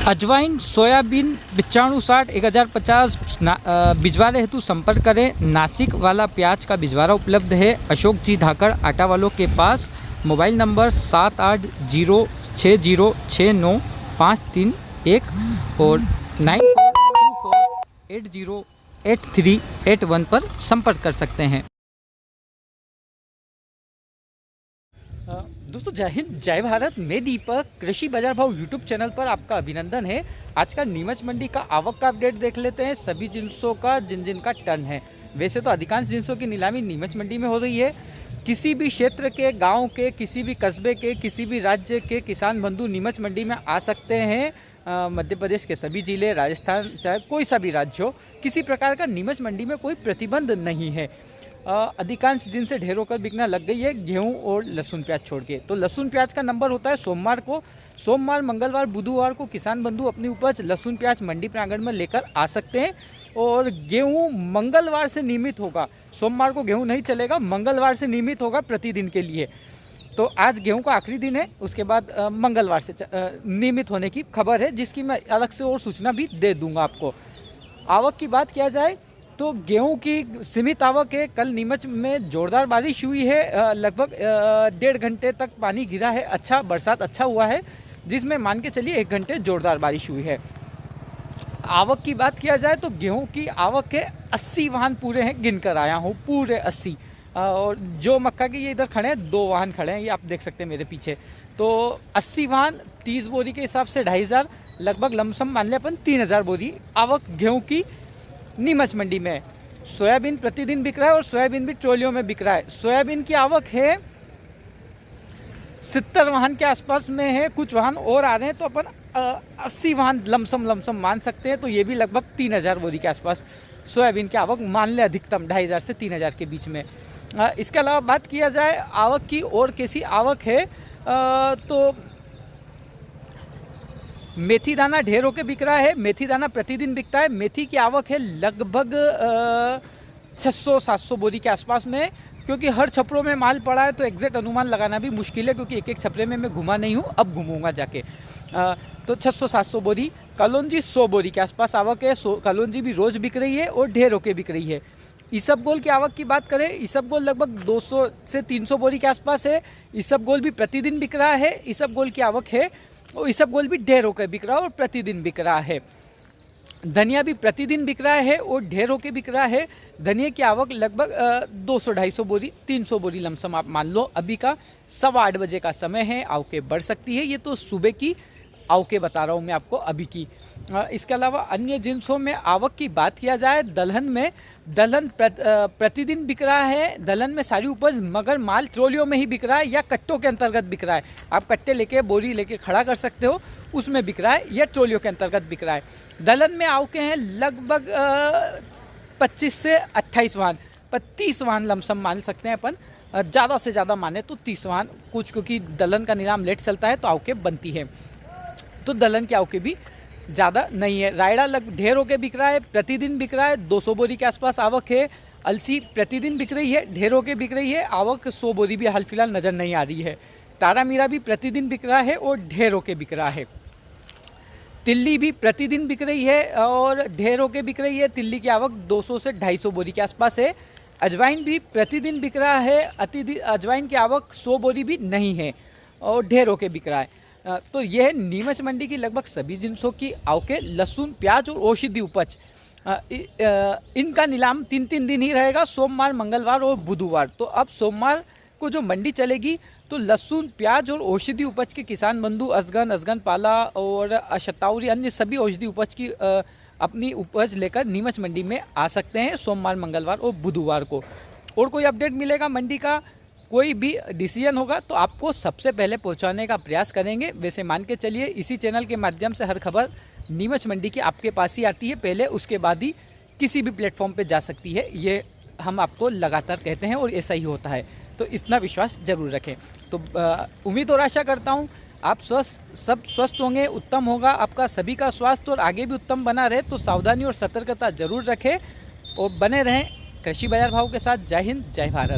अजवाइन सोयाबीन 9560 1050 भिजवारे हेतु संपर्क करें। नासिक वाला प्याज का भिजवारा उपलब्ध है अशोक जी धाकड़ आटा वालों के पास। मोबाइल नंबर 7806069531 और 9424808381 पर संपर्क कर सकते हैं। दोस्तों जय हिंद जय भारत, मैं दीपक कृषि बाजार भाव यूट्यूब चैनल पर आपका अभिनंदन है। आज का नीमच मंडी का आवक का अपडेट देख लेते हैं सभी जिनसों का जिन का टन है। वैसे तो अधिकांश जिनसों की नीलामी नीमच मंडी में हो रही है। किसी भी क्षेत्र के, गांव के, किसी भी कस्बे के, किसी भी राज्य के किसान बंधु नीमच मंडी में आ सकते हैं। मध्य प्रदेश के सभी जिले, राजस्थान, चाहे कोई सा भी राज्य हो, किसी प्रकार का नीमच मंडी में कोई प्रतिबंध नहीं है। अधिकांश जिनसे ढेर होकर बिकना लग गई है गेहूं और लहसुन प्याज छोड़ के। तो लहसुन प्याज का नंबर होता है सोमवार को। सोमवार, मंगलवार, बुधवार को किसान बंधु अपनी उपज लहसुन प्याज मंडी प्रांगण में लेकर आ सकते हैं। और गेहूं मंगलवार से नियमित होगा। सोमवार को गेहूं नहीं चलेगा, मंगलवार से नियमित होगा प्रतिदिन के लिए। तो आज गेहूं का आखिरी दिन है, उसके बाद मंगलवार से नियमित होने की खबर है, जिसकी मैं अलग से और सूचना भी दे दूंगा आपको। आवक की बात किया जाए तो गेहूं की सीमित आवक है। कल नीमच में जोरदार बारिश हुई है, लगभग 1.5 घंटे तक पानी गिरा है। अच्छा बरसात अच्छा हुआ है, जिसमें मान के चलिए 1 घंटे जोरदार बारिश हुई है। आवक की बात किया जाए तो गेहूं की आवक है 80 वाहन पूरे हैं, गिनकर आया हूं पूरे 80। और जो मक्का के ये इधर खड़े हैं 2 वाहन खड़े हैं, ये आप देख सकते हैं मेरे पीछे। तो 80 वाहन 30 बोरी के हिसाब से 2500, लगभग लमसम मान लें अपन 3000 बोरी आवक गेहूँ की नीमच मंडी में। सोयाबीन प्रतिदिन बिक रहा है और सोयाबीन भी ट्रोलियों में बिक रहा है। सोयाबीन की आवक है 70 वाहन के आसपास में है, कुछ वाहन और आ रहे हैं, तो अपन 80 वाहन लमसम मान सकते हैं। तो ये भी लगभग 3000 बोरी के आसपास सोयाबीन की आवक मान ले, अधिकतम 2500 से 3000 के बीच में। इसके अलावा बात किया जाए आवक की और कैसी आवक है, तो मेथी दाना ढेर होके बिक रहा है। मेथी दाना प्रतिदिन बिकता है। मेथी की आवक है लगभग 600-700 बोरी के आसपास में। क्योंकि हर छपरों में माल पड़ा है तो एग्जैक्ट अनुमान लगाना भी मुश्किल है, क्योंकि एक एक छपरे में मैं घुमा नहीं हूँ, अब घूमूंगा जाके। तो 600-700 बोरी। कलौंजी 100 बोरी के आसपास आवक है। कलौंजी भी रोज़ बिक रही है और ढेर होके बिक रही है। इसबगोल की आवक की बात करें, इसबगोल लगभग 200 से 300 बोरी के आसपास है। इसबगोल भी प्रतिदिन बिक रहा है। इसबगोल की आवक है और इसबगोल भी ढेर होकर बिक रहा है और प्रतिदिन बिक रहा है। धनिया भी प्रतिदिन बिक रहा है और ढेर होकर बिक रहा है। धनिया की आवक लगभग 200-250 बोरी, 300 बोरी लमसम आप मान लो। अभी का 8:15 बजे का समय है, आवके बढ़ सकती है। ये तो सुबह की आवके बता रहा हूँ मैं आपको अभी की। इसके अलावा अन्य जिनसों में आवक की बात किया जाए, दलहन में, दलहन प्रतिदिन बिक रहा है। दलहन में सारी उपज, मगर माल ट्रोलियों में ही बिक रहा है या कट्टों के अंतर्गत बिक रहा है। आप कट्टे लेके, बोरी लेके खड़ा कर सकते हो, उसमें बिक रहा है, या ट्रोलियों के अंतर्गत बिक रहा है। दलहन में आवके हैं लगभग 25 से 28 वाहन, 30 वाहन लमसम मान सकते हैं अपन। ज़्यादा से ज़्यादा माने तो 30 वाहन, कुछ क्योंकि दलहन का नीलाम लेट चलता है तो आवके बनती है। तो दलहन की आवके भी ज़्यादा नहीं है। रायड़ा ढेर होके बिक रहा है, प्रतिदिन बिक रहा है, 200 बोरी के आसपास आवक है। अलसी प्रतिदिन बिक रही है, ढेर होके बिक रही है, आवक 100 बोरी भी हाल फिलहाल नज़र नहीं आ रही है। तारा मीरा भी प्रतिदिन बिक रहा है और ढेर होके बिक रहा है। तिल्ली भी प्रतिदिन बिक रही है और ढेर होके बिक रही है। तिल्ली की आवक 200 से 250 बोरी के आसपास है। अजवाइन भी प्रतिदिन बिक रहा है। अजवाइन की आवक 100 बोरी भी नहीं है और ढेर होके बिक रहा है। तो यह है नीमच मंडी की लगभग सभी जिनसों की आवके। लहसुन, प्याज और औषधि उपज, इनका नीलाम 3-3 दिन ही रहेगा, सोमवार, मंगलवार और बुधवार। तो अब सोमवार को जो मंडी चलेगी तो लहसुन, प्याज और औषधि उपज के किसान बंधु अजगन पाला और शतावरी, अन्य सभी औषधि उपज की अपनी उपज लेकर नीमच मंडी में आ सकते हैं सोमवार, मंगलवार और बुधवार को। और कोई अपडेट मिलेगा मंडी का, कोई भी डिसीजन होगा तो आपको सबसे पहले पहुंचाने का प्रयास करेंगे। वैसे मान के चलिए इसी चैनल के माध्यम से हर खबर नीमच मंडी की आपके पास ही आती है पहले, उसके बाद ही किसी भी प्लेटफॉर्म पे जा सकती है। ये हम आपको लगातार कहते हैं और ऐसा ही होता है, तो इतना विश्वास जरूर रखें। तो उम्मीद और आशा करता हूँ आप सब स्वस्थ होंगे, उत्तम होगा आपका सभी का स्वास्थ्य और आगे भी उत्तम बना रहे। तो सावधानी और सतर्कता जरूर रखें और बने रहें कृषि बाजार भाव के साथ। जय हिंद जय भारत।